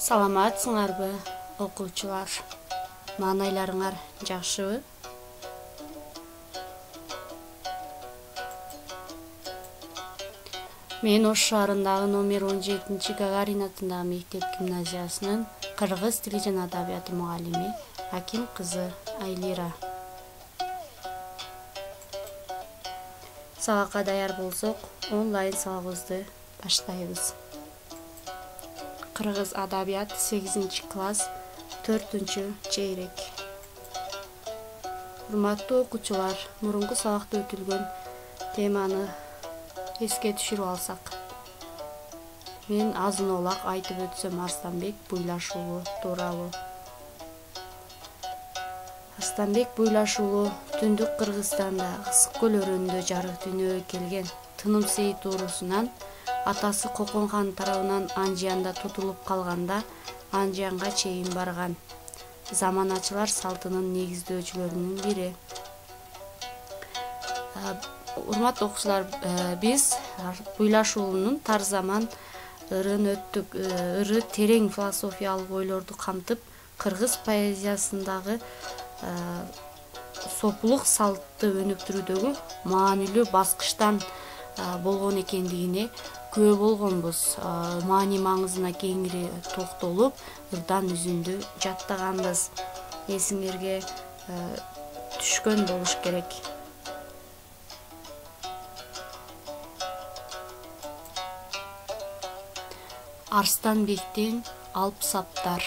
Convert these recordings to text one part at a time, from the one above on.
Саламатсыңарбы, окуучулар? Маанайларыңар жакшыбы? Мен Ош шаарындагы номер 17 Гагарин атындагы мектеп гимназиясынын кыргыз тили жана адабияты мугалими Аким кызы Айлира. Сабакка даяр болсок, онлайн сабагыбызды баштайбыз. Кыргыз адабият 8-класс 4-чейрек. Урматтуу окуучулар, мурунку сабакта өтүлгөн теманы эске түшүрүп алсак. Мен азын олак айтып өтсөм Арстанбек Буйлаш уулу тууралуу. Арстанбек Буйлаш уулу Түндүк Кыргызстанда Ысык көл өрөөнүндө жарык дүйнөгө келген. Тыным Сейит уурусунан атасы Кокон хан тарабынан Анжиянда тутулуп калганда Анжиянга чейин барган. Заманачылар салтынын негиздөөчүлөрүнүн бири. Урматтуу окуучулар, биз Буйлаш уулунун тар заман ырын өттүк, ыры терең философиялык ойлорду камтып, кыргыз поэзиясындагы сопулук салтты өнүктүрүүдөгү маанилүү баскычтан болгон экендигине күбө болгонбуз. Маани маңызына кеңири токтолуп, ырдан үзүндү жаттаганбыз. Эсиңерге түшкөн болуш керек. Арстанбектен алп саптар.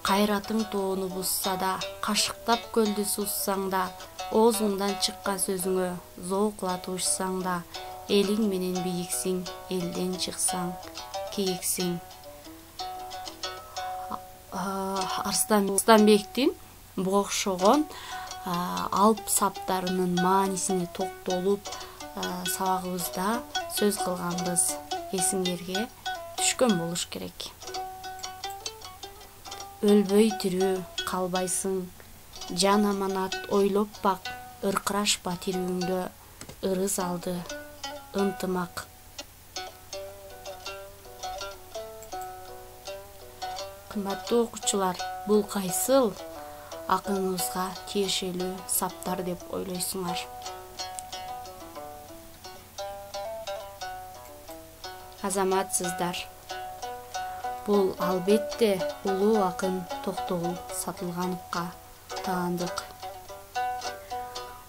Кайратың тоону бузса да, кашыктап көлдү суссаң да, оозуңдан чыккан сөзүңө зоокла туушсаң да, элиң менен бийиксиң, элден чыксаң кийиксиң. Арстанбектин буга окшогон алп саптарынын маанисине токтолуп сабагыбызда сөз кылганбыз. Эсиңерге түшкөн болуш керек. Өлбөй тирүү калбайсың, жан аманат ойлоп бак, ыркырашпа тирүүңдө, ырыс алды ынтымак. Кымбаттуу окуучулар, бул кайсыл акыныбызга тиешелүү саптар деп ойлойсуңар? Азаматсыздар. Бул албетте улуу акын Токтогул Сатылгановго таандык.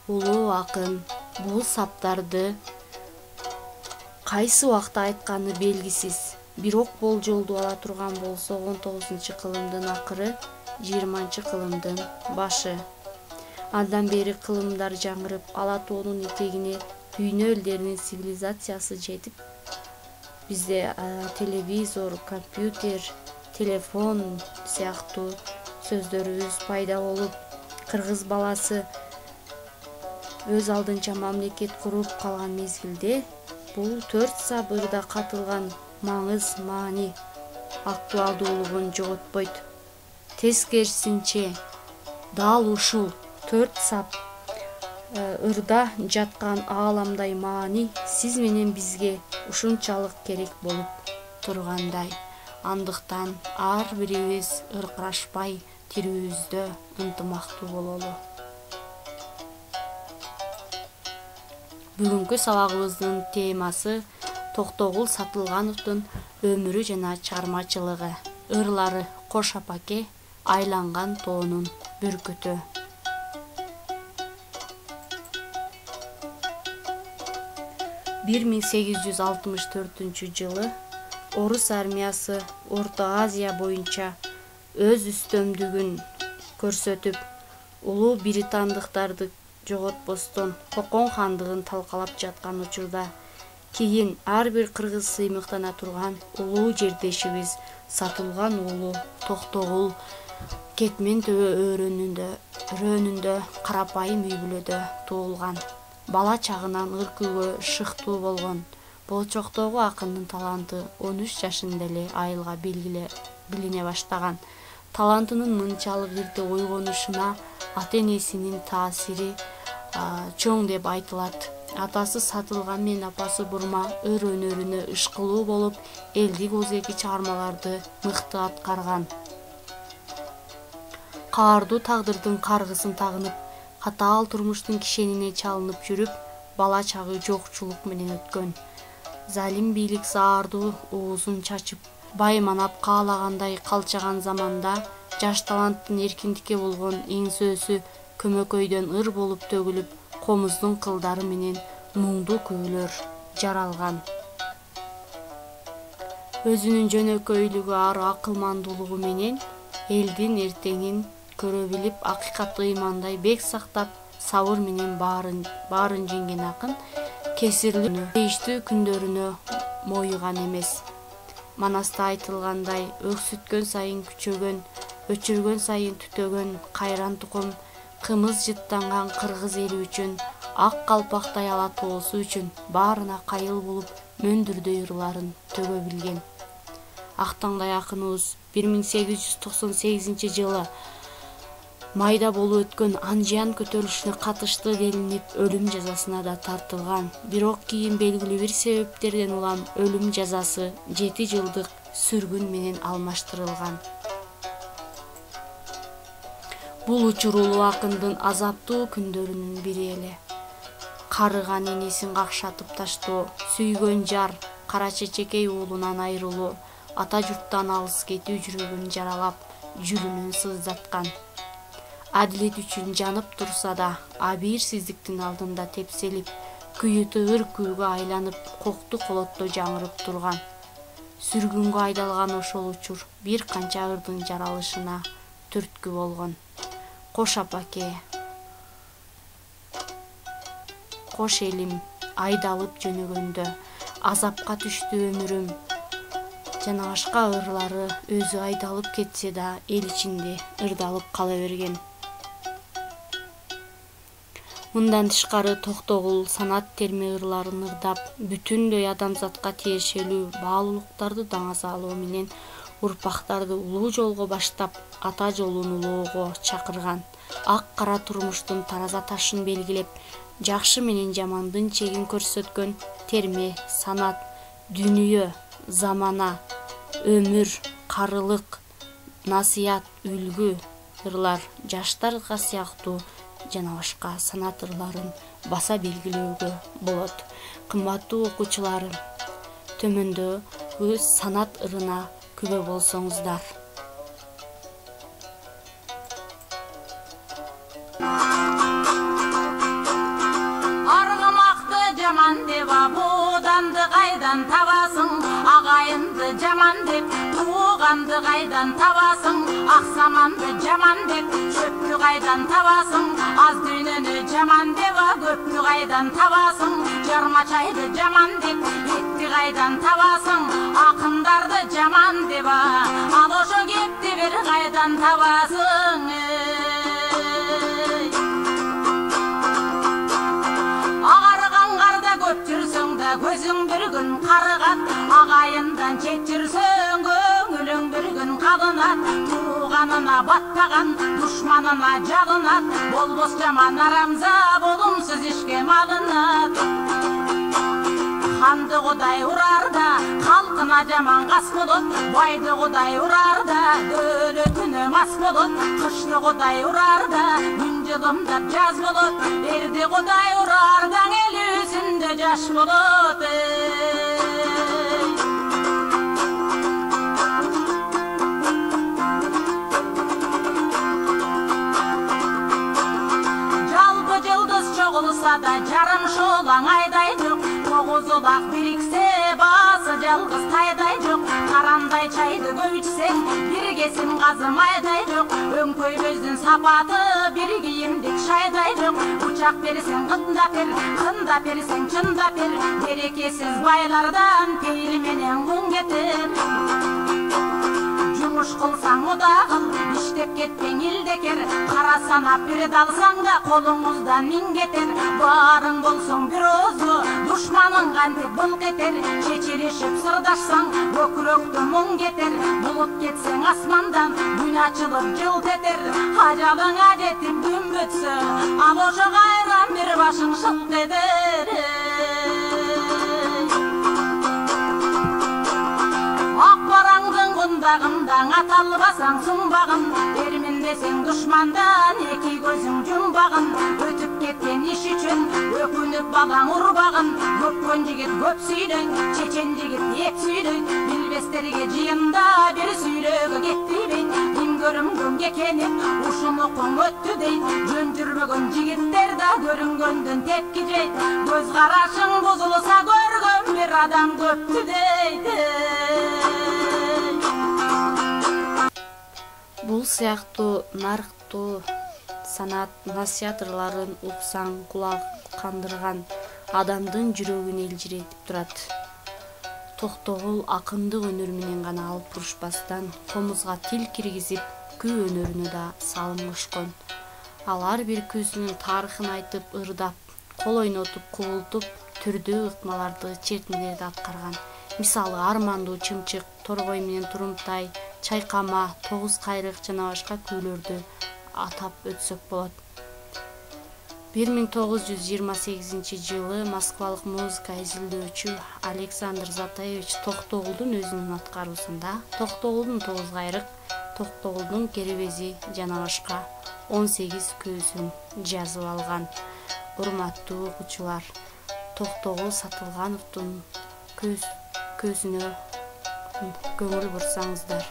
Улуу акын бул саптарды кайсы убакта айтканы белгисиз, бирок болжолду ала турган болсо 19-кылымдын акыры, 20-кылымдын башы. Андан бери кылымдар жаңырып, ала тоонун этегине дүйнө элдеринин цивилизациясы жетип, бизде телевизор, компьютер, телефон сыяктуу сөздөрүбүз пайда болуп, кыргыз баласы өз алдынча мамлекет куруп калган мезгилде бул 4 сабырда катылган маңыз, маани актуалдуулугун жоготпойт. Тескерисинче, дал ушул 4 сап ырда жаткан ааламдай маани сиз менен бизге ушунчалык керек болуп тургандай. Андыктан ар бирибиз ыркырашпай тирүүбүздө ынтымактуу бололу. Бүгүнкү сабагыбыздын темасы Токтогул Сатылгановдун өмүрү жана чыгармачылыгы. Ырлары Кош апаке, Айланган тоонун бүркүтү. 1864-жылы Орус армиясы Орто Азия боюнча өз үстөмдүгүн көрсөтүп, улуу британдыктарды жоготпостон Кокон хандыгын талкалап жаткан учурда, кийин ар бир кыргыз сыймыктана турган улуу жердешибиз Сатылган уулу Токтогул Кетмен төбө өрөөнүндө карапайым үй бүлөдө туулган. Бала чагынан ыркүгө шыктуу болгон. Болчоктогу акындын таланты 13 жашында эле айылга билине баштаган. Талантынын мынчалык ирте ойгонушуна ата-энесинин таасири чоң деп айтылат. Атасы сатылган менен апасы бурма өр-өнөрүнө ышкылуу болуп, элдик озеки чыгармаларды мыкты аткарган. Каардуу тагдырдын каргысын тагынып, катаал турмуштун кишенине чалынып жүрүп, бала чагы жокчулук менен өткөн. Залим бийлик заардуу уузун чачып, байманап каалагандай калчаган заманда жаш таланттын эркиндикке болгон эңсөөсү көмөкөйдөн ыр болуп төгүлүп, комуздун кылдары менен муңдуу күйлөр жаралган. Өзүнүн жөнөкөйлүгү ары акылмандуулугу менен элдин эртеңин көрө билип, акыйкатты ыймандай бек сактап, сабыр менен баарын жеңген акын кесирлүү тийиштүү күндөрүнө моюган эмес. Манаста айтылгандай, өксүткөн сайын күчөгөн, өчүргөн сайын түтөгөн кайран тукум, кымыз жыттанган кыргыз эли үчүн, ак калпактай ала тоосу үчүн баарына кайыл болуп, мөндүрдөй ырларын төгө билген. Актаңдай акыныбыз 1898 жылы майда болуп өткөн Анжиян көтөрүлүшүнө катышты делинип, өлүм жазасына да тартылган. Бирок кийин белгилүү бир себептерден улам өлүм жазасы 7 жылдык сүргүн менен алмаштырылган. Бул учурулуу акындын азаптуу күндөрүнүн бири эле. Карыган энесин какшатып таштоо, сүйгөн жар, кара чечекей уулунан айрылуу, ата журттан алыс кетүү жүрөгүн жаралап, жүрүнүн сыздаткан. Адилет үчүн жанып турса да, абийирсиздиктин алдында тепселип, күйү тыгыр күүгө айланып, кокту колотто жаңырып турган. Сүргүнгө айдалган ошол учур бир канча ырдын жаралышына түрткү болгон. Кош апаке, кош элим, айдалып жөнөгөндө, азапка түштү өмүрүм. Жана башка ырлары өзү айдалып кетсе да, эл ичинде ырдалып кала берген. Мындан тышкары Токтогул санат терме ырларын ырдап, бүтүндөй адамзатка тиешелүү баалуулуктарды даңазалоо менен урпактарды улуу жолго баштап, ата жолун улоого чакырган. Ак кара турмуштун тараза ташын белгилеп, жакшы менен жамандын чегин көрсөткөн терме, санат, дүнүйө, замана, өмүр, карылык, насыят, үлгү ырлар жаштарга сыяктуу жана башка санат ырларын баса белгилөөгө болот. Кымбаттуу окуучуларым, төмөндө өз санат ырына күбө болсоңуздар. Аргымакты жаман деп абууданды кайдан табасың, агайынды жаман деп тууганды кайдан табасың, аксаманды жаман деп чөптү кайдан табасың, аз дүйнөнү жаман деп көптү кайдан табасың, жарма чайды жаман деп этти кайдан табасың, акындарды жаман деп ал ошо кепти бир кайдан табасың. Агарган карда көп жүрсөң да көзүң бир күн карыгат, агайындан чет жүрсөң көңүлүң бир күн калынат, тууганына батпаган душманына жалынат, болбос жаман арамза болумсуз ишке малынат. Ханды Кудай урарда калкына жаман кас болот, байды Кудай урарда дөөлөтүнө мас болот, кышты Кудай урарда күн жылымдап жаз болот, эрди Кудай урарда эл үстүндө жаш болот. Жалпы жылдыз чогулса да жарым шолаң айдай жок, тогуз улак бириксе баасы жалгыз тайдай жок, карандай чайды көп ичсең бир кесим казы майдай жок, өңкөйбөздүн сапаты бир кийимдик шайдай жок, учак берсең кындап берсең чындап бер, берекесиз байлардан пейил менен кун кетер. Жумуш кылсаң уда кыл, иштеп кетпең илдекер. Кара санап бир далсаң да колуңуздан миң кетер. Барың болсоң бир озу, душманың кантип былк этер. Чечилишип сырдашсаң, көкүрөктө мұң кетер. Булут кетсең асмандан, күн ачылып жылт этер. Ажалыңа жетип күн бүтсө, ал ошо кайран бир башың шылт этер. Ак бараңдын кундагында аталбасаң сумбагын, бермин десең душмандан эки көзүң жумбагын. Өтүп кеткен иш үчүн өкүнүп балаң урбагын. Көпкөн жигит көп сүйдөң, чечен жигит эп сүйдөң. Билбестерге жыйында бир сүйлөгө кеттибин. Ким көрүнгөнгө кенип, ушунукуң өттү дейт. Жөн жүрбөгөн жигиттер да көрүнгөндөн тепки жейт. Көз карашың бузулса көргөн бир адам көптү дейт. Бул сыяктуу нарктуу санат насыяттарын уксаң кулак кандырган адамдын жүрөгүн элжиретип турат. Токтогул акындык өнөр менен гана алып бурушпастан комузга тил киргизип күү өнөрүнө да салым кошкон. Ал ар бир күүсүнүн тарыхын айтып, ырдап, кол ойнотуп, кубултуп, түрдүү ыкмаларды, чертмелерди аткарган. Мисалы Армандуу чымчык, Торгой менен Турумтай, Чайкама, Тогуз кайрык жана башка күүлөрдү атап өтсөк болот. 1928-жылы москвалык музыка изилдөөчү Александр Затаевич Токтогулдун өзүнүн аткаруусунда Токтогулдун Тогуз кайрык, Токтогулдун керебези жана башка 18 күүсүн жазып алган. Урматтуу окуучулар, Токтогул Сатылгановдун күүсүнө көңүл бурсаңыздар.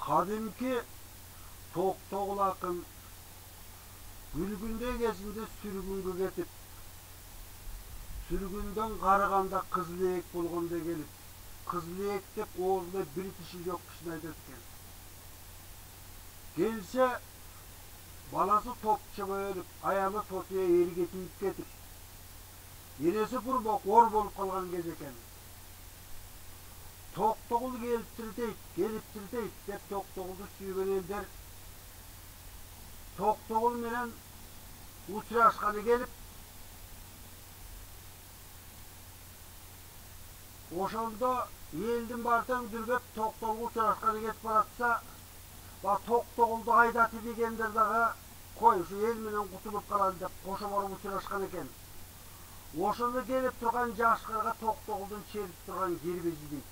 Kadimki Toktogul akın Gülgünde gezinde sürgüngü getip, sürgünden qaraganda Kızıleyek bulganda gelip, Kızıleyek dep oğuzda bir kişi yok kişini aytetken. Gelse balası topçu bölüp, ayalı totuya eri getirip getip, yenesi kurbak or bolup kalgan gez eken. Toktogul geliptir deyt, dep Toktoguldu sүйgөн elder Toktogul menen uçuraşkalı gelip oşonda eldin bardan dürgep Toktogul uçuraşkalı getip baratsa Toktoguldu aydatı degendir daga koy şu el menen kutulup kalan dep koşa barıp uçuraşkan eken. Oşonda gelip turgan jaşkırga Toktoguldun çerip turgan kerbezi deyt.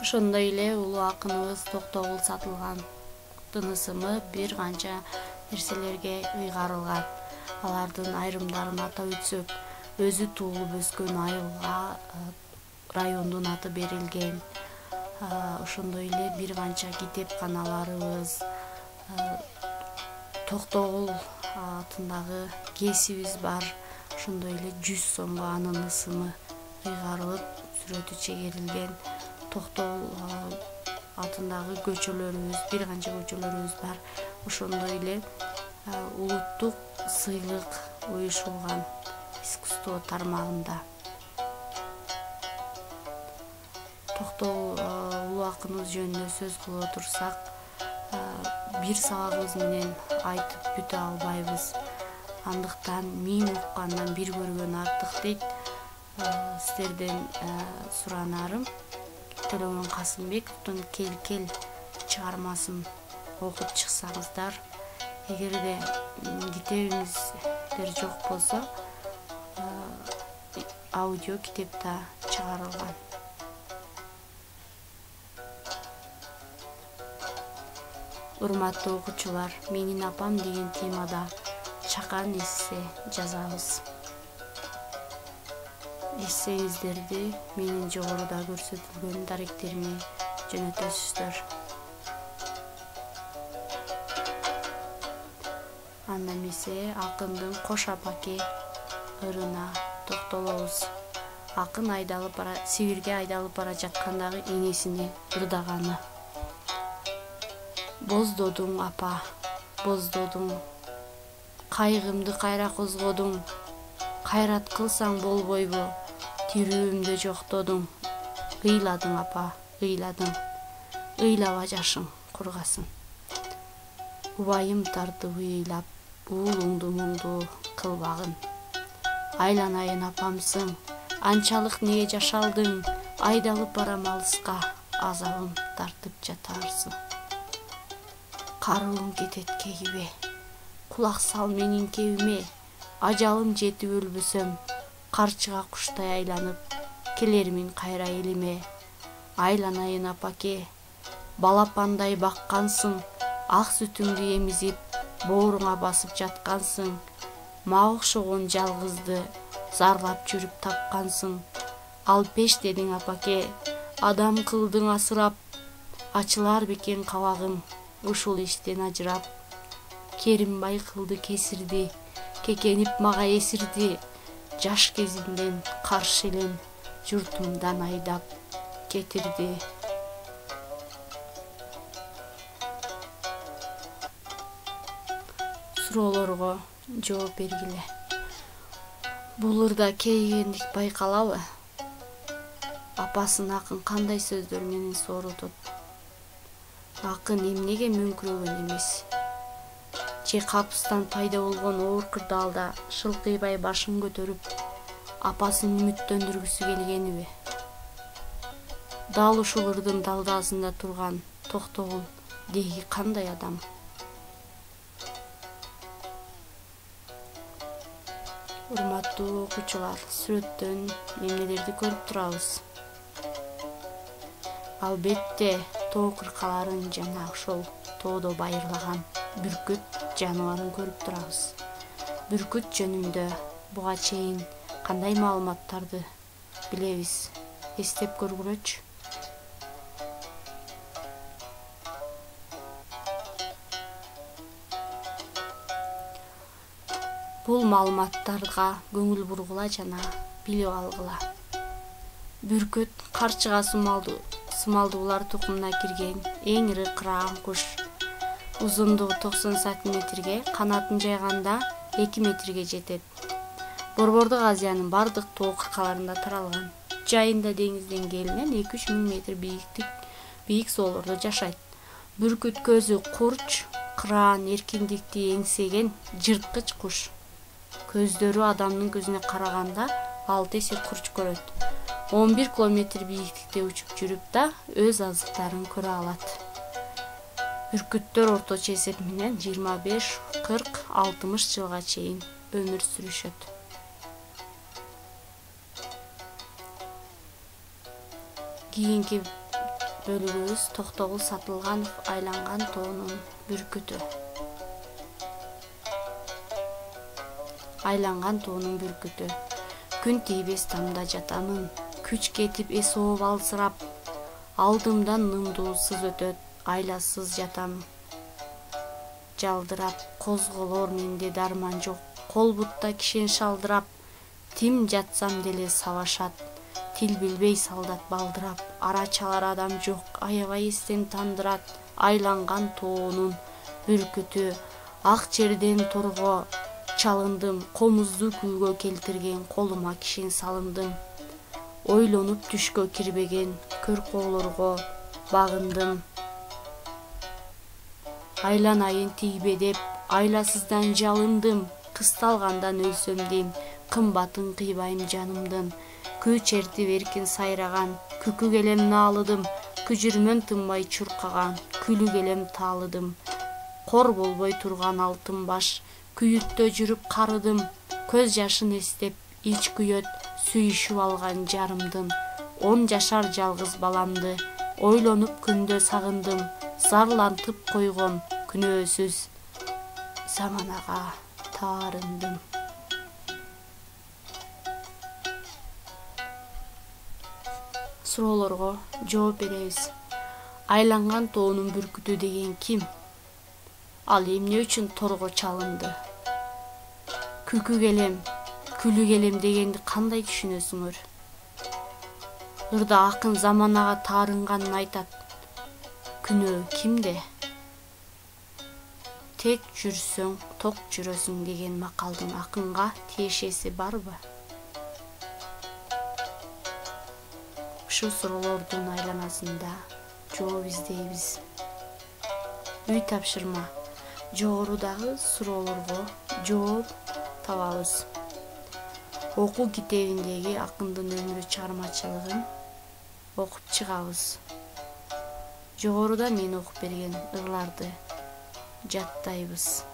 Ошондой эле улуу акыныбыз Токтогул Сатылгандын ысымы бир канча нерселерге ыйгарылган. Алардын айрымдарын атап өтсөк, өзү туулуп өскөн айылга райондун аты берилген. ошондой эле бир канча китепканаларыбыз, Токтогул атындагы кесибиз бар. Ошондой эле 100 сомго анын ысымы ыйгарылып, сүрөтү чегерилген Токтогул атындагы көчөлөрүбүз, бир канча көчөлөрүбүз бар. Ошондой эле улуттук сыйлык уюшулган искусство тармагында. Токтогул улуу акыныбыз жөнүндө сөз кылып отурсак, бир сабагыбыз менен айтып бүтө албайбыз. Андыктан 1000 уккандан бир көргөн артык дейт. Сиздерден суранарым, Төлөгөн Касымбековдун Кел чыгармасын окуп чыксаңыздар. Эгерде китебиңиздер жок болсо, аудио китепта чыгарылган. Урматтуу окуучулар, менин апам деген темада чакан эссе жазабыз. Эссеңиздерди менин жогоруда көрсөтүлгөн даректериме жөнөтөсүздөр. Анда эмесе акындын Кош апаке ырына токтолобуз. Акын Сибирге айдалып бара жаткандагы энесине ырдаганы. Боздодуң апа, боздодуң, кайгымды кайра козгодуң, кайрат кылсаң болбойбу, тирүүмдө жоктодуң. Ыйладың апа, ыйладың, ыйлаба жашың кургасын. Убайым тартып ыйлап, уулуңду муңду кылбагын. Айланайын апамсың, анчалык не жашалдың, айдалып барам алыска, азабым тартып жатарсың. Каруың кетет кегибе, кулак сал менин кебиме, ажалым жетип өлбөсөм, карчыга куштай айланып, келермин кайра элиме. Айланайын апаке, балапандай баккансың, ак сүтүңдү эмизип, бооруңа басып жаткансың. Мага окшогон жалгызды зарлап жүрүп тапкансың. Ал пеш дедиң апаке, адам кылдың асырап, ачылар бекен кабагым, ушул иштен ажырап. Керимбай кылды кесирди, кекенип мага эсирди, жаш кезимден каршы элем журтумдан айдап кетирди. Суроолорго жооп бергиле. Бул ырда кейигендик байкалабы? Апасын акын кандай сөздөр менен сооротот? Акын эмнеге мөңкүрөгөн эмес? Же капыстан пайда болгон оор кырдаалда шылкыйбай башын көтөрүп, апасын үмүттөндүргүсү келгениби? Дал ушул ырдын далдаасында турган Токтогул деги кандай адам? Урматтуу окуучулар, сүрөттөн эмнелерди көрүп турабыз? Албетте, тоо кыркаларын жана ошол тоодо байырлаган бүркүт жаныбарын көрүп турабыз. Бүркүт жөнүндө буга чейин кандай маалыматтарды билебиз? Эстеп көргүлөчү. Бул маалыматтарга көңүл бургула жана билип алгыла. Бүркүт карчыга сымалдуулар тукумуна кирген эң ири кыраан куш. Узундугу 90 сантиметрге, канатын жайганда 2 метрге жетет. Борбордук Азиянын бардык тоо кыркаларында таралган. Жайында деңиз деңгээлинен 2-3 миң метр бийик соолордо жашайт. Бүркүт көзү курч, кыраан, эркиндикти эңсеген жырткыч куш. Көздөрү адамдын көзүнө караганда 6 эсе курч көрөт. 11 километр бийиктикте учуп жүрүп да өз азыктарын көрө алат. Бүркүттөр орточо эсеп менен 25, 40, 60 жылга чейин өмүр сүрүшөт. Кийинки бөлүгүбүз Токтогул Сатылганов айланган тоонун бүркүтү. Айланган тоонун бүркүтү. Күн тийбес тамда жатамын, күч кетип эс ооп алсырап, Алдымдан нымдуусуз өтөт, айласыз жатам. Жалдырап, козголор менде дарман жок. Кол бутта кишен шалдырап, тим жатсам деле сабашат. Тил билбей солдат балдырап, ара чалар адам жок, аябай эстен тандырат. Айланган тоонун бүркүтү, ак жерден торго чалындым, комузду күүгө келтирген колума кишен салындым. Ойлонуп түшкө кирбеген көркөөлөргө багындым. Айланайын тийбе деп, айласыздан жалындым. Кысталгандан өлсөм дейм, кымбатын кыйбайм жанымдын. Күү чертип эркин сайраган, күкү келем наалыдым. Күжүрмөн тынбай чуркаган, күлү келем таалыдым. Кор болбой турган алтын баш, күйүттө жүрүп карыдым. Көз жашын эстеп, ич күйөт, сүйүшүп алган жарымдын. 10 жашар жалгыз баламды, ойлонуп күндө сагындым. Зарлантып койгом, күнөөсүз заманага таарындым. Суроолорго жооп беребиз. Айланган тоонун бүркүтү деген ким? Ал эмне үчүн торго чалынды? Күкү келем, күлү келем дегенди кандай түшүнөсүңөр? Ырда акын заманага таарынганын айтат. Күнөө кимде? Тек жүрсөң, ток жүрөсүң деген макалдын акынга тиешеси барбы? Ушул суроолордун айланасында жооп издейбиз. Үй тапшырма. Жогорудагы суроолорго жооп табабыз. Окуу китебиндеги акындын өмүрү чыгармачылыгын окуп чыгабыз. Жогоруда мен окуп берген ырларды жаттайбыз.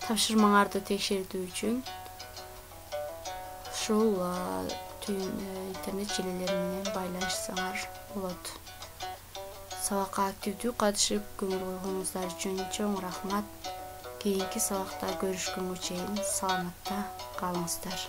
Тапшырмаңарды текшертүү үчүн ушул интернет желелери менен байланышсаңар болот. Сабакка активдүү катышып көңүл койгонуңуздар үчүн чоң рахмат. Кийинки сабакта көрүшкөнгө чейин саламатта калыңыздар.